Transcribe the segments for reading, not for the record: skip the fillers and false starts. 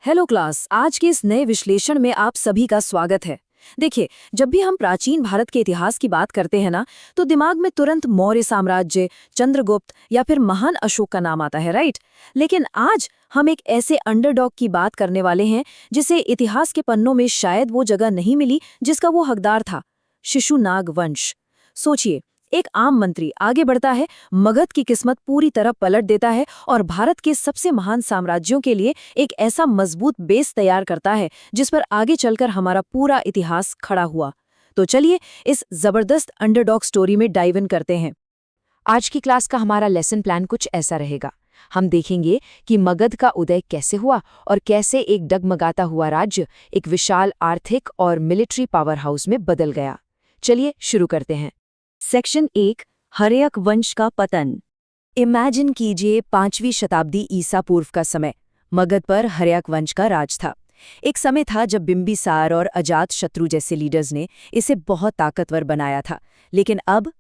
Hello class, आज के इस नए विश्लेषण में आप सभी का स्वागत है। देखिए, जब भी हम प्राचीन भारत के इतिहास की बात करते हैं ना, तो दिमाग में तुरंत मौर्य साम्राज्य, चंद्रगुप्त या फिर महान अशोक का नाम आता है, राइट? लेकिन आज हम एक ऐसे अंडरडॉग की बात करने वाले हैं जिसे इतिहास के पन्नों में शायद वो जगह नहीं मिली जिसका वो हकदार था। शिशुनाग वंश। सोचिए, एक आम मंत्री आगे बढ़ता है, मगध की किस्मत पूरी तरह पलट देता है और भारत के सबसे महान साम्राज्यों के लिए एक ऐसा मजबूत बेस तैयार करता है जिस पर आगे चलकर हमारा पूरा इतिहास खड़ा हुआ। तो चलिए इस जबरदस्त अंडरडॉग स्टोरी में डाइव इन करते हैं। आज की क्लास का हमारा लेसन प्लान कुछ ऐसा रहेगा। हम देखेंगे कि मगध का उदय कैसे हुआ और कैसे एक डगमगाता हुआ राज्य एक विशाल आर्थिक और मिलिट्री पावर हाउस में बदल गया। चलिए शुरू करते हैं। सेक्शन 1, हर्यक वंश का पतन। इमेजिन कीजिए 5वीं शताब्दी ईसा पूर्व का समय। मगध पर हर्यक वंश का राज था। एक समय था जब बिंबिसार और अजात शत्रु जैसे लीडर्स ने इसे बहुत ताकतवर बनाया था। लेकिन अब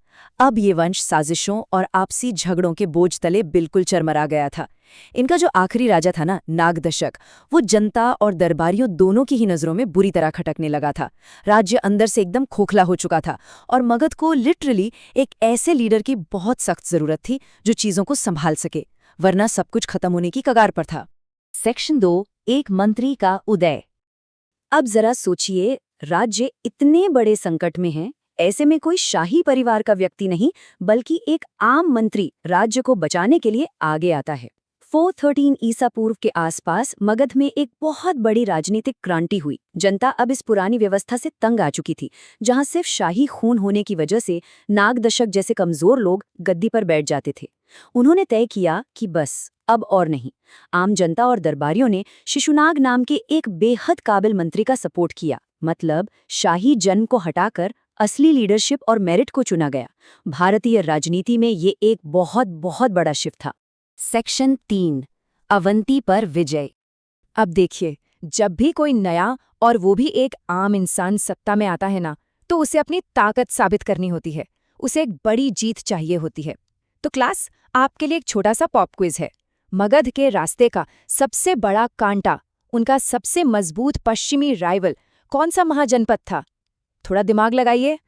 ये वंश साजिशों और आपसी झगड़ों के बोझ तले बिल्कुल चरमरा गया था। इनका जो आखिरी राजा था ना, नागदशक, वो जनता और दरबारियों दोनों की ही नज़रों में बुरी तरह खटकने लगा था। राज्य अंदर से एकदम खोखला हो चुका था और मगध को लिटरली एक ऐसे लीडर की बहुत सख्त ज़रूरत थी जो चीज़ों को संभाल सके, वरना सब कुछ खत्म होने की कगार पर था। सेक्शन 2, एक मंत्री का उदय। अब जरा सोचिए, राज्य इतने बड़े संकट में है, ऐसे में कोई शाही परिवार का व्यक्ति नहीं बल्कि एक आम मंत्री राज्य को बचाने के लिए आगे आता है। 413 ईसा पूर्व के आसपास मगध में एक बहुत बड़ी राजनीतिक क्रांति हुई। जनता अब इस पुरानी व्यवस्था से तंग आ चुकी थी, जहां सिर्फ शाही खून होने की वजह से नागदशक जैसे कमजोर लोग गद्दी पर बैठ जाते थे। उन्होंने तय किया कि बस अब और नहीं। आम जनता और दरबारियों ने शिशुनाग नाम के एक बेहद काबिल मंत्री का सपोर्ट किया। मतलब शाही जन्म को हटाकर असली लीडरशिप और मेरिट को चुना गया। भारतीय राजनीति में ये एक बहुत बहुत बड़ा शिफ्ट था। सेक्शन 3, अवंती पर विजय। अब देखिए, जब भी कोई नया और वो भी एक आम इंसान सत्ता में आता है ना, तो उसे अपनी ताकत साबित करनी होती है। उसे एक बड़ी जीत चाहिए होती है। तो क्लास, आपके लिए एक छोटा सा पॉप क्विज है। मगध के रास्ते का सबसे बड़ा कांटा, उनका सबसे मजबूत पश्चिमी राइवल कौन सा महाजनपद था? थोड़ा दिमाग लगाइए।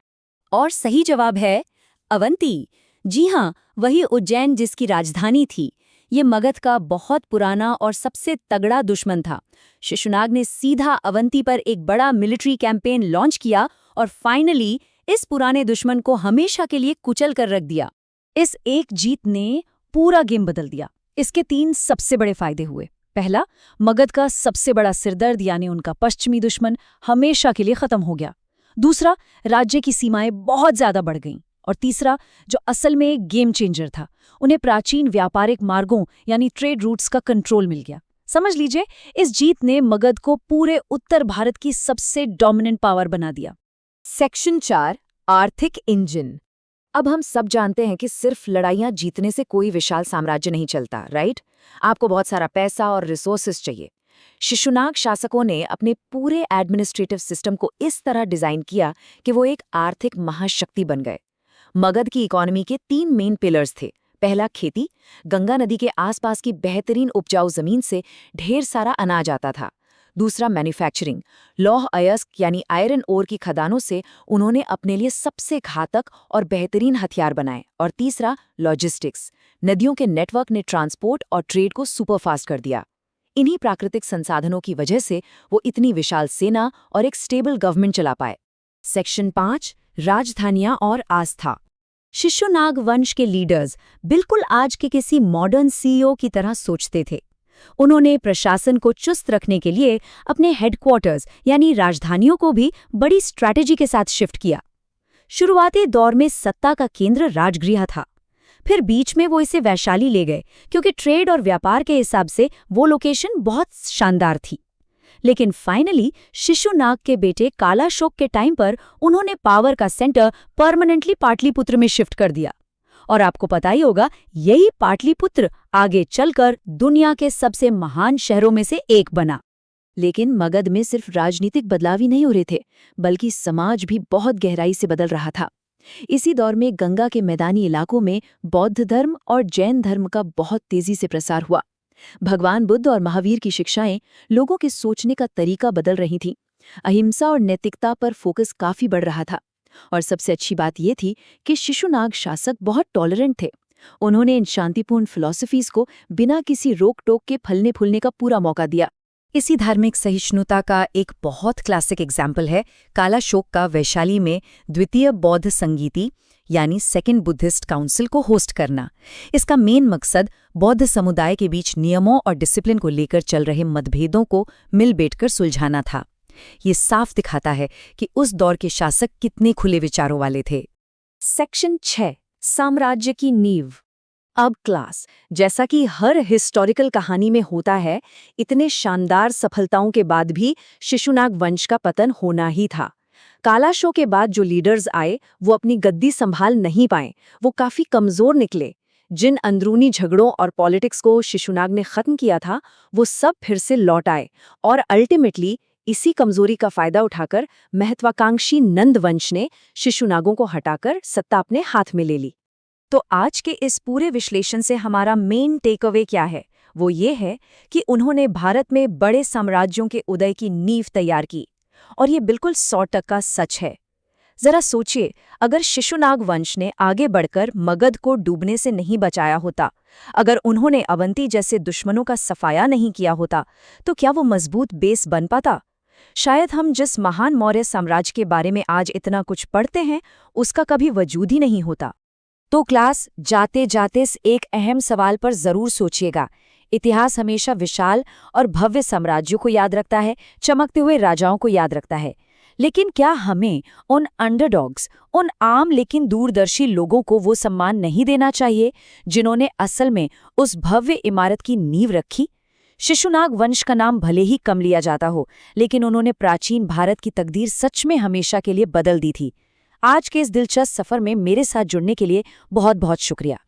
और सही जवाब है अवंती। जी हाँ, वही उज्जैन जिसकी राजधानी थी। ये मगध का बहुत पुराना और सबसे तगड़ा दुश्मन था। शिशुनाग ने सीधा अवंती पर एक बड़ा मिलिट्री कैंपेन लॉन्च किया और फाइनली इस पुराने दुश्मन को हमेशा के लिए कुचल कर रख दिया। इस एक जीत ने पूरा गेम बदल दिया। इसके 3 सबसे बड़े फायदे हुए। पहला, मगध का सबसे बड़ा सिरदर्द यानी उनका पश्चिमी दुश्मन हमेशा के लिए खत्म हो गया। दूसरा, राज्य की सीमाएं बहुत ज्यादा बढ़ गईं। और तीसरा, जो असल में एक गेम चेंजर था, उन्हें प्राचीन व्यापारिक मार्गों यानी ट्रेड रूट्स का कंट्रोल मिल गया। समझ लीजिए, इस जीत ने मगध को पूरे उत्तर भारत की सबसे डोमिनेंट पावर बना दिया। सेक्शन 4, आर्थिक इंजन। अब हम सब जानते हैं कि सिर्फ लड़ाइयां जीतने से कोई विशाल साम्राज्य नहीं चलता, राइट? आपको बहुत सारा पैसा और रिसोर्सेज चाहिए। शिशुनाग शासकों ने अपने पूरे एडमिनिस्ट्रेटिव सिस्टम को इस तरह डिजाइन किया कि वो एक आर्थिक महाशक्ति बन गए। मगध की इकोनॉमी के 3 मेन पिलर्स थे। पहला, खेती। गंगा नदी के आसपास की बेहतरीन उपजाऊ जमीन से ढेर सारा अनाज आता था। दूसरा, मैन्युफैक्चरिंग। लौह अयस्क यानी आयरन ओर की खदानों से उन्होंने अपने लिए सबसे घातक और बेहतरीन हथियार बनाए। और तीसरा, लॉजिस्टिक्स। नदियों के नेटवर्क ने ट्रांसपोर्ट और ट्रेड को सुपरफास्ट कर दिया। इन्हीं प्राकृतिक संसाधनों की वजह से वो इतनी विशाल सेना और एक स्टेबल गवर्नमेंट चला पाए। सेक्शन 5, राजधानियां और आस्था। शिशुनाग वंश के लीडर्स बिल्कुल आज के किसी मॉडर्न सीईओ की तरह सोचते थे। उन्होंने प्रशासन को चुस्त रखने के लिए अपने हेडक्वार्टर्स यानी राजधानियों को भी बड़ी स्ट्रैटेजी के साथ शिफ्ट किया। शुरुआती दौर में सत्ता का केंद्र राजगृह था। फिर बीच में वो इसे वैशाली ले गए क्योंकि ट्रेड और व्यापार के हिसाब से वो लोकेशन बहुत शानदार थी। लेकिन फाइनली शिशुनाग के बेटे कालाशोक के टाइम पर उन्होंने पावर का सेंटर परमानेंटली पाटलिपुत्र में शिफ्ट कर दिया। और आपको पता ही होगा, यही पाटलिपुत्र आगे चलकर दुनिया के सबसे महान शहरों में से एक बना। लेकिन मगध में सिर्फ राजनीतिक बदलाव ही नहीं हो रहे थे, बल्कि समाज भी बहुत गहराई से बदल रहा था। इसी दौर में गंगा के मैदानी इलाकों में बौद्ध धर्म और जैन धर्म का बहुत तेजी से प्रसार हुआ। भगवान बुद्ध और महावीर की शिक्षाएं लोगों के सोचने का तरीका बदल रही थीं। अहिंसा और नैतिकता पर फोकस काफी बढ़ रहा था। और सबसे अच्छी बात यह थी कि शिशुनाग शासक बहुत टॉलरेंट थे। उन्होंने इन शांतिपूर्ण फिलॉसफीज को बिना किसी रोक टोक के फलने फूलने का पूरा मौका दिया। इसी धार्मिक सहिष्णुता का एक बहुत क्लासिक एग्जाम्पल है कालाशोक का वैशाली में द्वितीय बौद्ध संगीति यानी सेकेंड बुद्धिस्ट काउंसिल को होस्ट करना। इसका मेन मकसद बौद्ध समुदाय के बीच नियमों और डिसिप्लिन को लेकर चल रहे मतभेदों को मिल बैठकर सुलझाना था। ये साफ दिखाता है कि उस दौर के शासक कितने खुले विचारों वाले थे। सेक्शन 6 साम्राज्य की नींव। अब क्लास, जैसा कि हर हिस्टोरिकल कहानी में होता है, इतने शानदार सफलताओं के बाद भी शिशुनाग वंश का पतन होना ही था। कालाशोक के बाद जो लीडर्स आए वो अपनी गद्दी संभाल नहीं पाए, वो काफी कमजोर निकले। जिन अंदरूनी झगड़ों और पॉलिटिक्स को शिशुनाग ने खत्म किया था वो सब फिर से लौट आए और अल्टीमेटली इसी कमजोरी का फायदा उठाकर महत्वाकांक्षी नंद वंश ने शिशुनागों को हटाकर सत्ता अपने हाथ में ले ली। तो आज के इस पूरे विश्लेषण से हमारा मेन टेक अवे क्या है? वो ये है कि उन्होंने भारत में बड़े साम्राज्यों के उदय की नींव तैयार की, और ये बिल्कुल 100% सच है। जरा सोचिए, अगर शिशुनाग वंश ने आगे बढ़कर मगध को डूबने से नहीं बचाया होता, अगर उन्होंने अवंती जैसे दुश्मनों का सफाया नहीं किया होता, तो क्या वो मजबूत बेस बन पाता? शायद हम जिस महान मौर्य साम्राज्य के बारे में आज इतना कुछ पढ़ते हैं उसका कभी वजूद ही नहीं होता। तो क्लास, जाते जाते इस एक अहम सवाल पर जरूर सोचिएगा। इतिहास हमेशा विशाल और भव्य साम्राज्यों को याद रखता है, चमकते हुए राजाओं को याद रखता है, लेकिन क्या हमें उन अंडरडॉग्स, उन आम लेकिन दूरदर्शी लोगों को वो सम्मान नहीं देना चाहिए जिन्होंने असल में उस भव्य इमारत की नींव रखी? शिशुनाग वंश का नाम भले ही कम लिया जाता हो, लेकिन उन्होंने प्राचीन भारत की तकदीर सच में हमेशा के लिए बदल दी थी। आज के इस दिलचस्प सफर में मेरे साथ जुड़ने के लिए बहुत बहुत शुक्रिया।